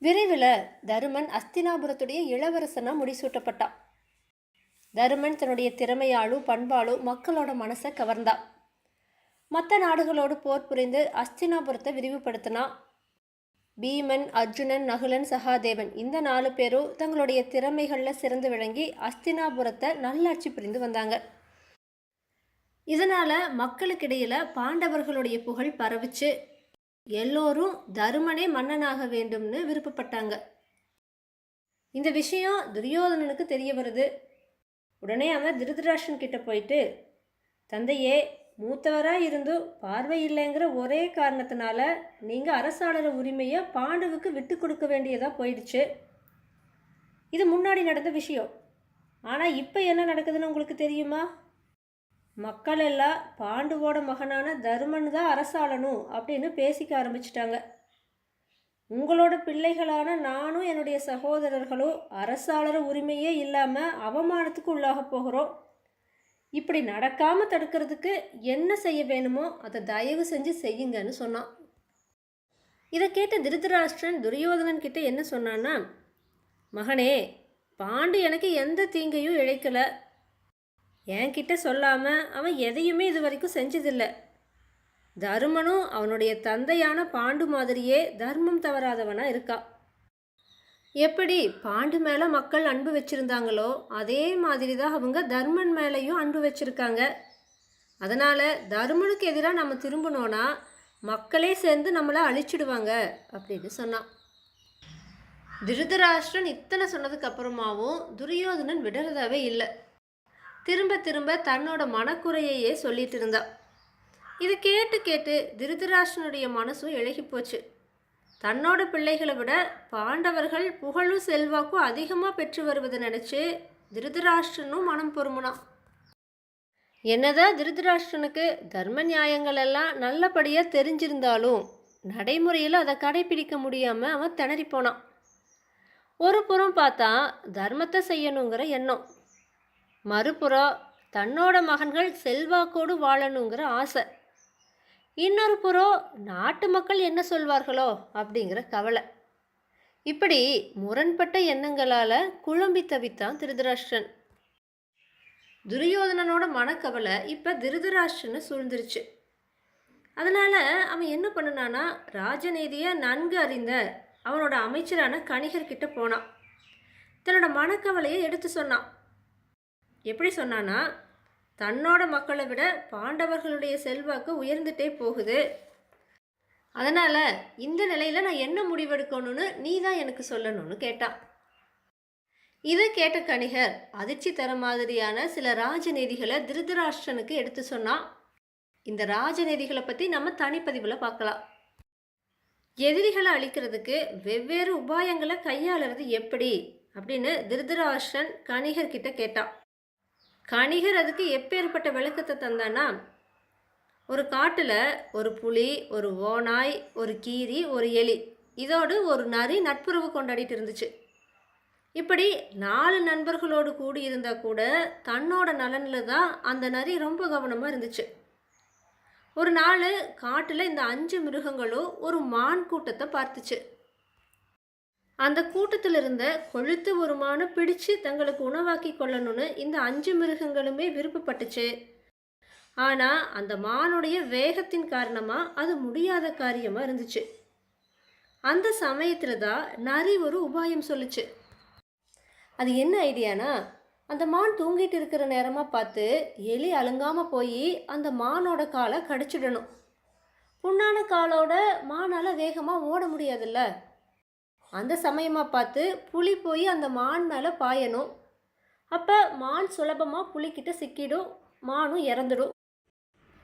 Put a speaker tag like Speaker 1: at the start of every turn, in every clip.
Speaker 1: விரைவில் தருமன் அஸ்தினாபுரத்துடைய இளவரசனா முடிசூட்டப்பட்டான். தருமன் தன்னுடைய திறமையாலும் பண்பாலும் மக்களோட மனசை கவர்ந்தான். மற்ற நாடுகளோடு போர் புரிந்து அஸ்தினாபுரத்தை விரிவுபடுத்தினான். பீமன், அர்ஜுனன், நகுலன், சகாதேவன் இந்த 4 பேரும் தங்களுடைய திறமைகளில் சிறந்து விளங்கி அஸ்தினாபுரத்தை நல்லாட்சி புரிந்து வந்தாங்க. இதனால் மக்களுக்கிடையில் பாண்டவர்களுடைய புகழ் பரவிச்சு. எல்லோரும் தருமனே மன்னனாக வேண்டும்னு விருப்பப்பட்டாங்க. இந்த விஷயம் துரியோதனனுக்கு தெரிய வருது. உடனே அவன் திருதராஷ்டிரன் கிட்ட போயிட்டு, தந்தையே, மூத்தவராக இருந்தும் பார்வை இல்லைங்கிற ஒரே காரணத்தினால நீங்கள் அரசாளர உரிமையை பாண்டுவுக்கு விட்டு கொடுக்க வேண்டியதாக போயிடுச்சு. இது முன்னாடி நடந்த விஷயம். ஆனால் இப்போ என்ன நடக்குதுன்னு உங்களுக்கு தெரியுமா? மக்கள் எல்லாம் பாண்டுவோட மகனான தருமன் தான் அரசாளணும் அப்படின்னு பேசிக்க ஆரம்பிச்சிட்டாங்க. உங்களோட பிள்ளைகளான நானும் என்னுடைய சகோதரர்களும் அரசாளர உரிமையே இல்லாமல் அவமானத்துக்கு உள்ளாக போகிறோம். இப்படி நடக்காமல் தடுக்கிறதுக்கு என்ன செய்ய வேணுமோ அதை தயவு செஞ்சு செய்யுங்கன்னு சொன்னான். இதை கேட்ட திருதராஷ்டிரன் துரியோதனன் கிட்ட என்ன சொன்னான்னா, மகனே, பாண்டு எனக்கு எந்த தீங்கையும் இழைக்கலை. என்கிட்ட சொல்லாமல் அவன் எதையுமே இது வரைக்கும் செஞ்சதில்லை. தருமனும் அவனுடைய தந்தையான பாண்டு மாதிரியே தர்மம் தவறாதவனாக இருக்கான். எப்படி பாண்டு மேலே மக்கள் அன்பு வச்சுருந்தாங்களோ அதே மாதிரி தான் அவங்க தர்மன் மேலேயும் அன்பு வச்சுருக்காங்க. அதனால் தருமனுக்கு எதிராக நம்ம திரும்பினோன்னா மக்களே சேர்ந்து நம்மளை அழிச்சிடுவாங்க அப்படின்னு சொன்னான். திருதராஷ்டிரன் இத்தனை சொன்னதுக்கு அப்புறமாவும் துரியோதனன் விடுறதாவே இல்லை. திரும்ப திரும்ப தன்னோட மனக்குறையையே சொல்லிட்டு இருந்தான். இதை கேட்டு கேட்டு திருதராஷ்டிரனுடைய மனசும் இழகி போச்சு. தன்னோட பிள்ளைகளை விட பாண்டவர்கள் புகழும் செல்வாக்கும் அதிகமாக பெற்று வருவதை நினச்சி திருதராஷ்டிரனும் மனம் பொறுமுனான். என்னதான் திருதராஷ்டிரனுக்கு தர்ம நியாயங்கள் எல்லாம் நல்லபடியாக தெரிஞ்சிருந்தாலும் நடைமுறையில் அதை கடைபிடிக்க முடியாமல் அவன் திணறி போனான். ஒரு புறம் பார்த்தா தர்மத்தை செய்யணுங்கிற எண்ணம், மறுபுறம் தன்னோட மகன்கள் செல்வாக்கோடு வாழணுங்கிற ஆசை, இன்னொரு புறம் நாட்டு மக்கள் என்ன சொல்வார்களோ அப்படிங்கிற கவலை. இப்படி முரண்பட்ட எண்ணங்களால் குழம்பி தவித்தான் திருதராஷ்டிரன். துரியோதனனோட மனக்கவலை இப்போ திருதராஷ்டிரனை சூழ்ந்துருச்சு. அதனால் அவன் என்ன பண்ணினான்னா, ராஜநீதியை நன்கு அறிந்த அவனோட அமைச்சரான கணிகர்கிட்ட போனான். தன்னோட மனக்கவலையை எடுத்து சொன்னான். எப்படி சொன்னான்னா, தன்னோட மக்களை விட பாண்டவர்களுடைய செல்வாக்கு உயர்ந்துட்டே போகுது. அதனால் இந்த நிலையில் நான் என்ன முடிவெடுக்கணும்னு நீ தான் எனக்கு சொல்லணும்னு கேட்டான். இதை கேட்ட கணிகர் அதிர்ச்சி தர மாதிரியான சில ராஜநீதிகளை திருதராஷ்டிரனுக்கு எடுத்து சொன்னான். இந்த ராஜநீதிகளை பற்றி நம்ம தனிப்பதிவில் பார்க்கலாம். எதிரிகளை அழிக்கிறதுக்கு வெவ்வேறு உபாயங்களை கையாளுறது எப்படி அப்படின்னு திருதராஷ்டிரன் கணிகர்கிட்ட கேட்டான். கணிகர் அதுக்கு எப்பேற்பட்ட விளக்கத்தை தந்தானா, ஒரு காட்டில் ஒரு புலி, ஒரு ஓநாய், ஒரு கீரி, ஒரு எலி, இதோடு ஒரு நரி நட்புறவு கொண்டாடிட்டு இருந்துச்சு. இப்படி 4 நண்பர்களோடு கூடி இருந்தால் கூட தன்னோட நலனில் தான் அந்த நரி ரொம்ப கவனமாக இருந்துச்சு. ஒரு நாள் காட்டில் இந்த 5 மிருகங்களும் ஒரு மான் கூட்டத்தை பார்த்துச்சு. அந்த கூட்டத்தில் இருந்த கொழுத்து ஒரு மானை பிடிச்சு தங்களுக்கு உணவாக்கி கொள்ளணும்னு இந்த 5 மிருகங்களுமே விருப்பப்பட்டுச்சு. ஆனால் அந்த மானுடைய வேகத்தின் காரணமாக அது முடியாத காரியமாக இருந்துச்சு. அந்த சமயத்தில் தான் நரி ஒரு உபாயம் சொல்லுச்சு. அது என்ன ஐடியானா, அந்த மான் தூங்கிட்டு இருக்கிற நேரமாக பார்த்து எலி அழுங்காமல் போய் அந்த மானோட காலை கடிச்சிடணும். புண்ணான காலோட மானால் வேகமாக ஓட முடியாதுல்ல. அந்த சமயமாக பார்த்து புலி போய் அந்த மான் மேலே பாயணும். அப்போ மான் சுலபமாக புலிக்கிட்ட சிக்கிடும், மானும் இறந்துடும்.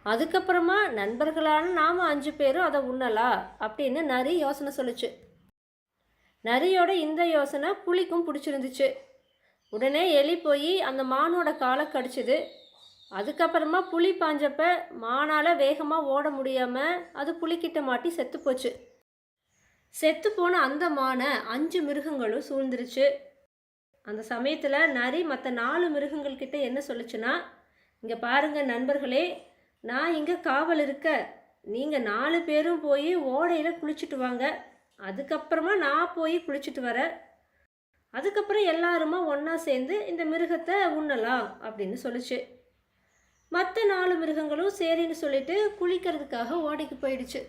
Speaker 1: அதுக்கப்புறமா நண்பர்களான நாம் 5 பேரும் அதை உண்ணலாம் அப்படின்னு நரி யோசனை சொல்லுச்சு. நரியோட இந்த யோசனை புலிக்கும் பிடிச்சிருந்துச்சு. உடனே எலி போய் அந்த மானோட காலை கடிச்சிது. அதுக்கப்புறமா புலி பாஞ்சப்ப மானால் வேகமாக ஓட முடியாமல் அது புலிக்கிட்ட மாட்டி செத்து போச்சு. செத்து போன அந்த மானை 5 மிருகங்களும் சூழ்ந்துருச்சு. அந்த சமயத்தில் நரி மற்ற 4 மிருகங்கள்கிட்ட என்ன சொல்லுச்சுன்னா, இங்கே பாருங்கள் நண்பர்களே, நான் இங்கே காவல் இருக்க, நீங்கள் 4 பேரும் போய் ஓடையில் குளிச்சுட்டு வாங்க, அதுக்கப்புறமா நான் போய் குளிச்சுட்டு வரேன். அதுக்கப்புறம் எல்லாருமா ஒன்றா சேர்ந்து இந்த மிருகத்தை உண்ணலாம் அப்படின்னு சொல்லுச்சு. மற்ற 4 மிருகங்களும் சரின்னு சொல்லிட்டு குளிக்கிறதுக்காக ஓடைக்கு போயிடுச்சு.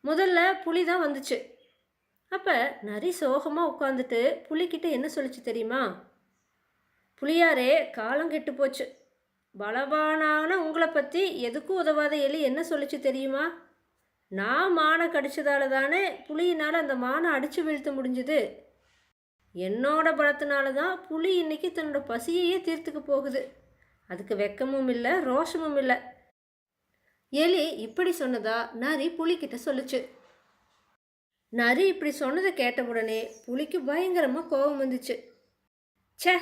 Speaker 1: முதல்ல புலி தான் வந்துச்சு. அப்போ நரி சோகமாக உட்காந்துட்டு புலிக்கிட்ட என்ன சொல்லிச்சு தெரியுமா? புலியாரே, காலம் கெட்டு போச்சு. பலவானான உங்களை பற்றி எதுக்கும் உதவாத எலி என்ன சொல்லிச்சு தெரியுமா? நான் மானை கடிச்சதால தானே புலியினால் அந்த மானை அடித்து வீழ்த்த முடிஞ்சுது. என்னோட பலத்தினால தான் புலி இன்னைக்கு தன்னோட பசியையே தீர்த்துக்க போகுது. அதுக்கு வெக்கமும் இல்லை, ரோஷமும் இல்லை. எலி இப்படி சொன்னதா நரி புலிக்கிட்ட சொல்லுச்சு. நரி இப்படி சொன்னதை கேட்ட உடனே புலிக்கு பயங்கரமாக கோபம் வந்துச்சு. ச்சே,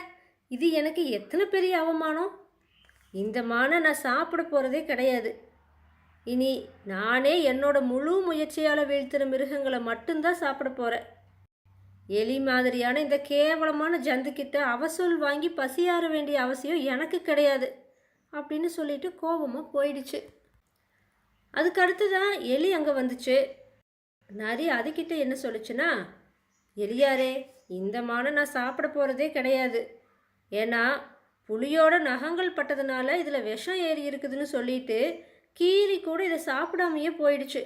Speaker 1: இது எனக்கு எத்தனை பெரிய அவமானம். இந்த மானை நான் சாப்பிட போகிறதே கிடையாது. இனி நானே என்னோட முழு முயற்சியால் வீழ்த்துற மிருகங்களை மட்டும்தான் சாப்பிட போகிறேன். எலி மாதிரியான இந்த கேவலமான ஜந்துக்கிட்ட அவசூல் வாங்கி பசியாற வேண்டிய அவசியம் எனக்கு கிடையாது அப்படின்னு சொல்லிட்டு கோபமாக போயிடுச்சு. அதுக்கு அடுத்து தான் எலி அங்கே வந்துச்சு. நரி அதுக்கிட்ட என்ன சொல்லுச்சுன்னா, எலியாரே, இந்த மானை நான் சாப்பிட போகிறதே கிடையாது. ஏன்னா புலியோட நகங்கள் பட்டதுனால இதில் விஷம் ஏறி இருக்குதுன்னு சொல்லிட்டு கீரி கூட இதை சாப்பிடாமையே போயிடுச்சு.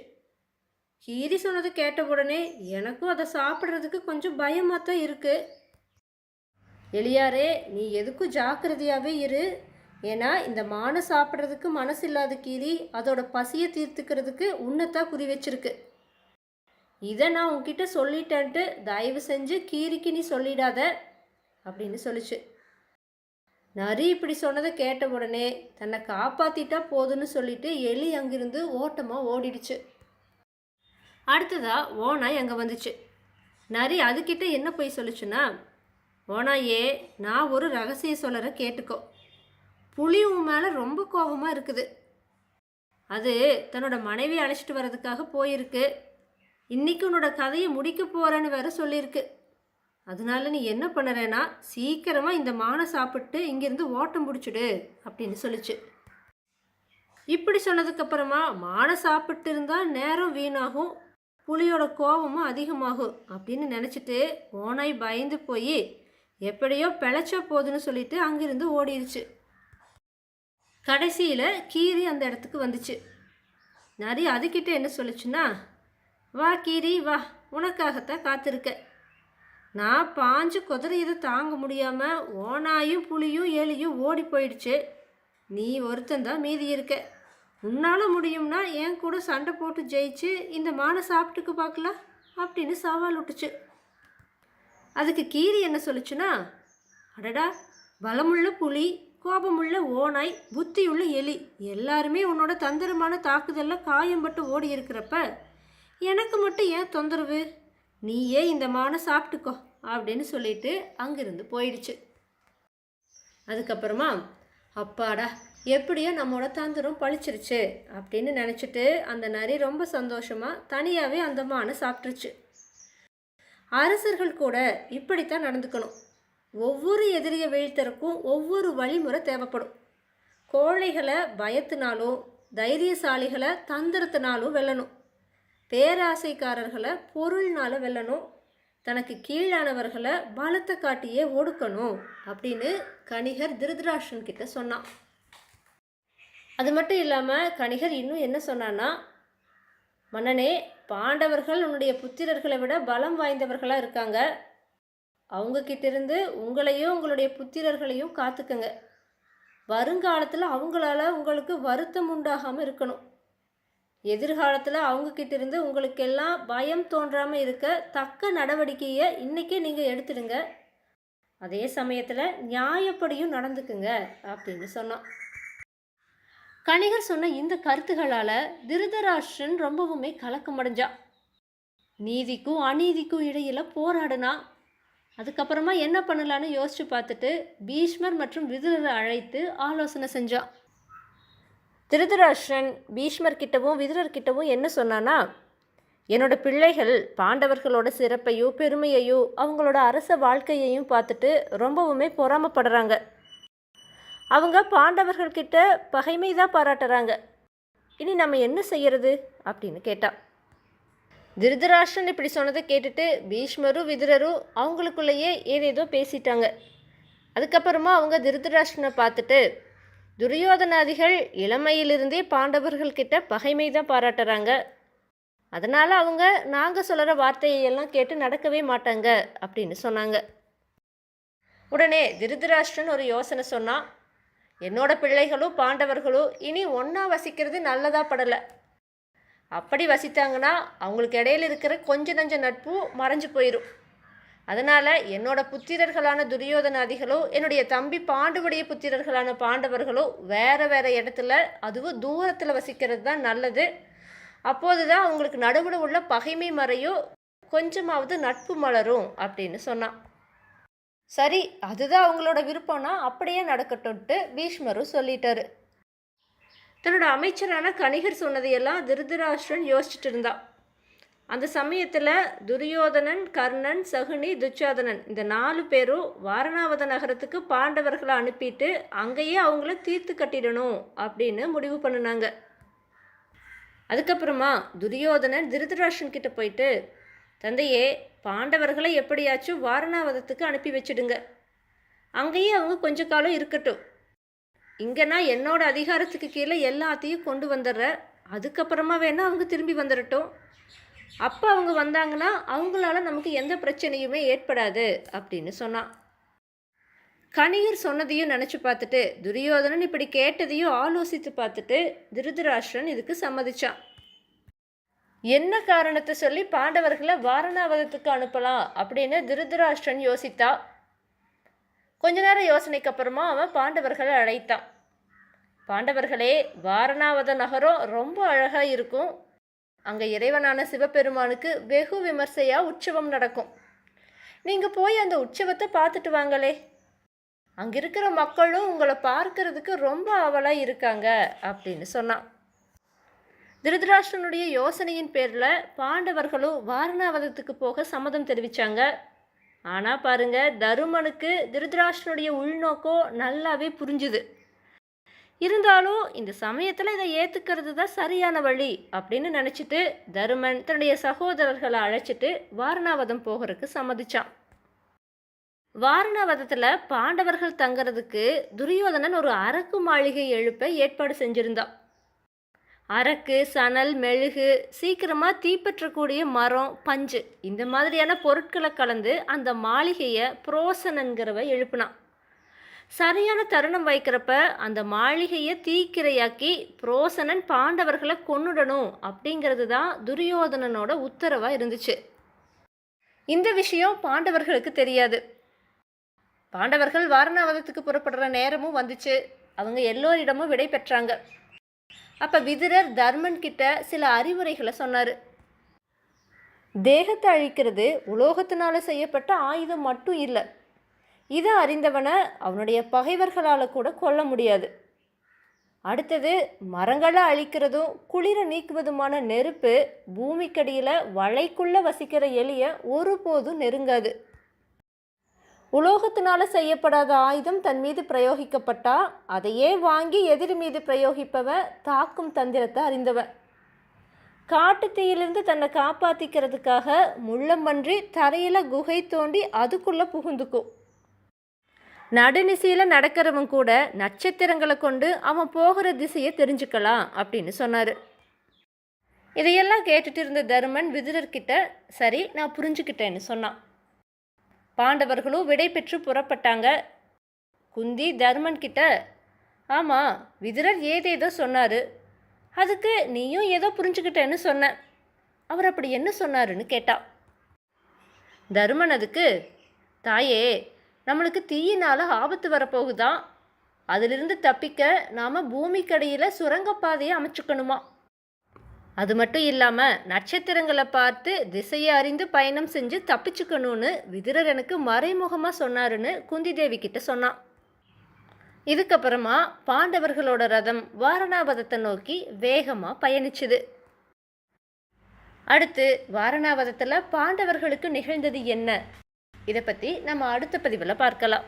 Speaker 1: கீரி சொன்னது கேட்ட உடனே எனக்கும் அதை சாப்பிட்றதுக்கு கொஞ்சம் பயமாக தான் இருக்குது. எலியாரே, நீ எதுக்கும் ஜாக்கிரதையாகவே இரு. ஏன்னா இந்த மானை சாப்பிட்றதுக்கு மனசு இல்லாத கீரி அதோட பசியை தீர்த்துக்கிறதுக்கு உன்னைத்தான் குறி வச்சிருக்கு. இதை நான் உன்கிட்ட சொல்லிட்டேன்ட்டு தயவு செஞ்சு கீரிக்கு நீ சொல்லிடாத அப்படின்னு சொல்லிச்சு. நரி இப்படி சொன்னதை கேட்ட உடனே தன்னை காப்பாற்றிட்டா போதுன்னு சொல்லிட்டு எலி அங்கிருந்து ஓட்டமாக ஓடிடுச்சு. அடுத்ததா ஓனாய் அங்கே வந்துச்சு. நரி அதுக்கிட்ட என்ன போய் சொல்லுச்சுன்னா, ஓனாயே, நான் ஒரு ரகசியம் சொல்லுற கேட்டுக்கோ. புலி உன் மேலே ரொம்ப கோபமாக இருக்குது. அது தன்னோட மனைவி அழைச்சிட்டு வர்றதுக்காக போயிருக்கு. இன்னைக்கு உன்னோட கதையை முடிக்க போகிறேன்னு வேற சொல்லியிருக்கு. அதனால நீ என்ன பண்ணுறேன்னா சீக்கிரமாக இந்த மானை சாப்பிட்டு இங்கேருந்து ஓட்டம் பிடிச்சிடு அப்படின்னு சொல்லிச்சு. இப்படி சொன்னதுக்கப்புறமா மானை சாப்பிட்டு இருந்தால் நேரம் வீணாகும், புலியோட கோபமும் அதிகமாகும் அப்படின்னு நினச்சிட்டு ஓனாய் பயந்து போய் எப்படியோ பிழைச்சா போதுன்னு சொல்லிட்டு அங்கிருந்து ஓடிடுச்சு. கடைசியில் கீரி அந்த இடத்துக்கு வந்துச்சு. நரி அதுக்கிட்ட என்ன சொல்லிச்சுன்னா, வா கீரி வா, உனக்காகத்தான் காத்திருக்க. நான் பாஞ்சு குதிரையதை தாங்க முடியாமல் ஓனாயும் புலியும் எலியும் ஓடி போயிடுச்சு. நீ ஒருத்தந்தான் மீதி இருக்க. உன்னால் முடியும்னா என் கூட சண்டை போட்டு ஜெயிச்சு இந்த மானை சாப்பிட்டுக்கு பார்க்கலாம் அப்படின்னு சவால் விட்டுச்சு. அதுக்கு கீரி என்ன சொல்லிச்சுன்னா, அடடா, பலமுள்ள புலி, கோபமுள்ள ஓனாய், புத்தியுள்ள எலி எல்லாருமே உன்னோட தந்திரமான தாக்குதலில் காயம்பட்டு ஓடி இருக்கிறப்ப எனக்கு மட்டும் ஏன் தொந்தரவு? நீயே இந்த மானை சாப்பிட்டுக்கோ அப்படின்னு சொல்லிட்டு அங்கிருந்து போயிடுச்சு. அதுக்கப்புறமா அப்பாடா, எப்படியோ நம்மளோட தந்திரம் பழிச்சிருச்சு அப்படின்னு நினச்சிட்டு அந்த நரி ரொம்ப சந்தோஷமாக தனியாகவே அந்த மானை சாப்பிட்ருச்சு. அரசர்கள் கூட இப்படித்தான் நடந்துக்கணும். ஒவ்வொரு எதிரியை வீழ்த்தறக்கும் ஒவ்வொரு வழிமுறை தேவைப்படும். கோழைகளை பயத்தினாலும் தைரியசாலிகளை தந்திரத்தினாலும் வெல்லணும். பேராசைக்காரர்களை பொருள்னால வெல்லணும். தனக்கு கீழானவர்களை பலத்தை காட்டியே ஒடுக்கணும் அப்படின்னு கணிகர் திருதராஷ்டிரன் கிட்ட சொன்னான். அது மட்டும் இல்லாமல் கணிகர் இன்னும் என்ன சொன்னான்னா, மன்னனே, பாண்டவர்கள் உன்னுடைய புத்திரர்களை விட பலம் வாய்ந்தவர்களாக இருக்காங்க. அவங்கக்கிட்டிருந்து உங்களையும் உங்களுடைய புத்திரர்களையும் காத்துக்கங்க. வருங்காலத்தில் அவங்களால உங்களுக்கு வருத்தம் உண்டாகாமல் இருக்கணும். எதிர்காலத்தில் அவங்கக்கிட்டிருந்து உங்களுக்கெல்லாம் பயம் தோன்றாமல் இருக்க தக்க நடவடிக்கையை இன்றைக்கே நீங்கள் எடுத்துடுங்க. அதே சமயத்தில் நியாயப்படியும் நடந்துக்குங்க அப்படின்னு சொன்னான். கணிகர் சொன்ன இந்த கருத்துகளால் திருதராஷ்டிரன் ரொம்பவுமே கலக்கமடைஞ்சான். நீதிக்கும் அநீதிக்கும் இடையில் போராடினா. அதுக்கப்புறமா என்ன பண்ணலான்னு யோசித்து பார்த்துட்டு பீஷ்மர் மற்றும் விதுரரை அழைத்து ஆலோசனை செஞ்சான். திருதராஷ்டிரன் பீஷ்மர்கிட்டவும் விதுரர்கிட்டவும் என்ன சொன்னான்னா, என்னோட பிள்ளைகள் பாண்டவர்களோட சிறப்பையும் பெருமையையும் அவங்களோட அரச வாழ்க்கையையும் பார்த்துட்டு ரொம்பவுமே பொறாமப்படுறாங்க. அவங்க பாண்டவர்கள்கிட்ட பகைமை தான் பாராட்டுறாங்க. இனி நம்ம என்ன செய்யறது அப்படின்னு கேட்டான். திருதராஷ்டிரன் இப்படி சொன்னதை கேட்டுட்டு பீஷ்மரும் விதுரரும் அவங்களுக்குள்ளேயே ஏதேதோ பேசிட்டாங்க. அதுக்கப்புறமா அவங்க திருதராஷ்டிரனை பார்த்துட்டு, துரியோதனாதிகள் இளமையிலிருந்தே பாண்டவர்கள் கிட்ட பகைமை தான் பாராட்டுறாங்க. அதனால் அவங்க நாங்கள் சொல்கிற வார்த்தையெல்லாம் கேட்டு நடக்கவே மாட்டாங்க அப்படின்னு சொன்னாங்க. உடனே திருதராஷ்டிரன் ஒரு யோசனை சொன்னான். என்னோட பிள்ளைகளும் பாண்டவர்களும் இனி ஒன்றா வசிக்கிறது நல்லதா படலை. அப்படி வசித்தாங்கன்னா அவங்களுக்கு இடையில இருக்கிற கொஞ்ச நஞ்ச நட்பு மறைஞ்சு போயிடும். அதனால் என்னோட புத்திரர்களான துரியோதனாதிகளோ என்னுடைய தம்பி பாண்டுவுடைய புத்திரர்களான பாண்டவர்களோ வேறு வேறு இடத்துல, அதுவும் தூரத்தில் வசிக்கிறது தான் நல்லது. அப்போது தான் அவங்களுக்கு நடுவில் உள்ள பகைமை மறையும், கொஞ்சமாவது நட்பு மலரும் அப்படின்னு சொன்னான். சரி, அதுதான் அவங்களோட விருப்பம்னா அப்படியே நடக்கட்டும்ட்டு பீஷ்மரும் சொல்லிட்டாரு. தன்னோட அமைச்சரான கணிகர் சொன்னதையெல்லாம் திருதராஷ்டிரன் யோசிச்சுட்டு இருந்தான். அந்த சமயத்தில் துரியோதனன், கர்ணன், சகுனி, துச்சாதனன் இந்த 4 பேரும் வாரணாவத நகரத்துக்கு பாண்டவர்களை அனுப்பிட்டு அங்கேயே அவங்கள தீர்த்து கட்டிடணும் அப்படின்னு முடிவு பண்ணினாங்க. அதுக்கப்புறமா துரியோதனன் திருதராஷ்டிரன் கிட்ட போயிட்டு, தந்தையே, பாண்டவர்களை எப்படியாச்சும் வாரணாவதத்துக்கு அனுப்பி வச்சிடுங்க. அங்கேயே அவங்க கொஞ்ச காலம் இருக்கட்டும். இங்கன்னா என்னோட அதிகாரத்துக்கு கீழே எல்லாத்தையும் கொண்டு வந்துடுறேன். அதுக்கப்புறமா வேணால் அவங்க திரும்பி வந்துடட்டும். அப்போ அவங்க வந்தாங்கன்னா அவங்களால நமக்கு எந்த பிரச்சனையுமே ஏற்படாது அப்படின்னு சொன்னான். கணிகர் சொன்னதையும் நினச்சி பார்த்துட்டு துரியோதனன் இப்படி கேட்டதையும் ஆலோசித்து பார்த்துட்டு திருதராஷ்டிரன் இதுக்கு சம்மதிச்சான். என்ன காரணத்தை சொல்லி பாண்டவர்களை வாரணாவதத்துக்கு அனுப்பலாம் அப்படின்னு திருதராஷ்டிரன் யோசித்தா. கொஞ்ச நேரம் யோசனைக்கு அப்புறமா அவன் பாண்டவர்களை அழைத்தான். பாண்டவர்களே, வாரணாவத நகரம் ரொம்ப அழகாக இருக்கும். அங்கே இறைவனான சிவபெருமானுக்கு வெகு விமர்சையாக உற்சவம் நடக்கும். நீங்கள் போய் அந்த உற்சவத்தை பார்த்துட்டு வாங்களே. அங்கே இருக்கிற மக்களும் உங்களை பார்க்கறதுக்கு ரொம்ப ஆவலாக இருக்காங்க அப்படின்னு சொன்னான். திருதராஷ்டிரனுடைய யோசனையின் பேரில் பாண்டவர்களும் வாரணாவதத்துக்கு போக சம்மதம் தெரிவித்தாங்க. ஆனால் பாருங்க, தருமனுக்கு திருதராஷ்டிரனுடைய உள்நோக்கம் நல்லாவே புரிஞ்சுது. இருந்தாலும் இந்த சமயத்தில் இதை ஏற்றுக்கிறது தான் சரியான வழி அப்படின்னு நினச்சிட்டு தருமன் தன்னுடைய சகோதரர்களை அழைச்சிட்டு வாரணாவதம் போகிறதுக்கு சம்மதிச்சான். வாரணாவதத்தில் பாண்டவர்கள் தங்கிறதுக்கு துரியோதனன் ஒரு அரக்கு மாளிகை எழுப்ப ஏற்பாடு செஞ்சுருந்தான். அரக்கு, சணல், மெழுகு, சீக்கிரமாக தீப்பற்றக்கூடிய மரம், பஞ்சு இந்த மாதிரியான பொருட்களை கலந்து அந்த மாளிகையை புரோசனன்கிறவ எழுப்புனான். சரியான தருணம் வைக்கிறப்ப அந்த மாளிகையை தீக்கிரையாக்கி புரோசனன் பாண்டவர்களை கொன்னுடணும் அப்படிங்கிறது தான் துரியோதனனோட உத்தரவாக இருந்துச்சு. இந்த விஷயம் பாண்டவர்களுக்கு தெரியாது. பாண்டவர்கள் வாரணாவதத்துக்கு புறப்படுற நேரமும் வந்துச்சு. அவங்க எல்லோரிடமும் விடை பெற்றாங்க. அப்போ விதுரர் தர்மன் கிட்ட சில அறிவுரைகளை சொன்னார். தேகத்தை அழிக்கிறது உலோகத்தினால செய்யப்பட்ட ஆயுதம் மட்டும் இல்லை. இதை அறிந்தவனை அவனுடைய பகைவர்களால் கூட கொல்ல முடியாது. அடுத்தது, மரங்களை அழிக்கிறதும் குளிர நீக்குவதுமான நெருப்பு பூமிக்கடியில் வளைக்குள்ளே வசிக்கிற எலியை ஒருபோதும் நெருங்காது. உலோகத்தினால செய்யப்படாத ஆயுதம் தன் மீது பிரயோகிக்கப்பட்டா அதையே வாங்கி எதிரி மீது பிரயோகிப்பவன் தாக்கும் தந்திரத்தை அறிந்தவன். காட்டு தீயிலிருந்து தன்னை காப்பாற்றிக்கிறதுக்காக முள்ளம்பன்றி தரையில் குகை தோண்டி அதுக்குள்ளே புகுந்துக்கும். நடுநிசையில் நடக்கிறவன் கூட நட்சத்திரங்களை கொண்டு அவன் போகிற திசையை தெரிஞ்சுக்கலாம் அப்படின்னு சொன்னார். இதையெல்லாம் கேட்டுட்டு இருந்த தருமன் விதுரர்கிட்ட, சரி நான் புரிஞ்சுக்கிட்டேன்னு சொன்னான். பாண்டவர்களும் விடை பெற்று புறப்பட்டாங்க. குந்தி தர்மன் கிட்ட, ஆமாம் விதுரர் ஏதேதோ சொன்னார், அதுக்கு நீயும் ஏதோ புரிஞ்சுக்கிட்டேன்னு சொன்ன, அவர் அப்படி என்ன சொன்னாருன்னு கேட்டா. தருமன் அதுக்கு, தாயே, நம்மளுக்கு தீயினால் ஆபத்து வரப்போகுதான். அதிலிருந்து தப்பிக்க நாம் பூமிக்கடியில் சுரங்கப்பாதையை அமைச்சுக்கணுமா. அது மட்டும் இல்லாமல் நட்சத்திரங்களை பார்த்து திசையை அறிந்து பயணம் செஞ்சு தப்பிச்சுக்கணும்னு விதுரர் எனக்கு மறைமுகமாக சொன்னாருன்னு குந்தி தேவி கிட்ட சொன்னான். இதுக்கப்புறமா பாண்டவர்களோட ரதம் வாரணாவதத்தை நோக்கி வேகமாக பயணிச்சுது. அடுத்து வாரணாவதத்தில் பாண்டவர்களுக்கு நிகழ்ந்தது என்ன, இதை பற்றி நம்ம அடுத்த பதிவில் பார்க்கலாம்.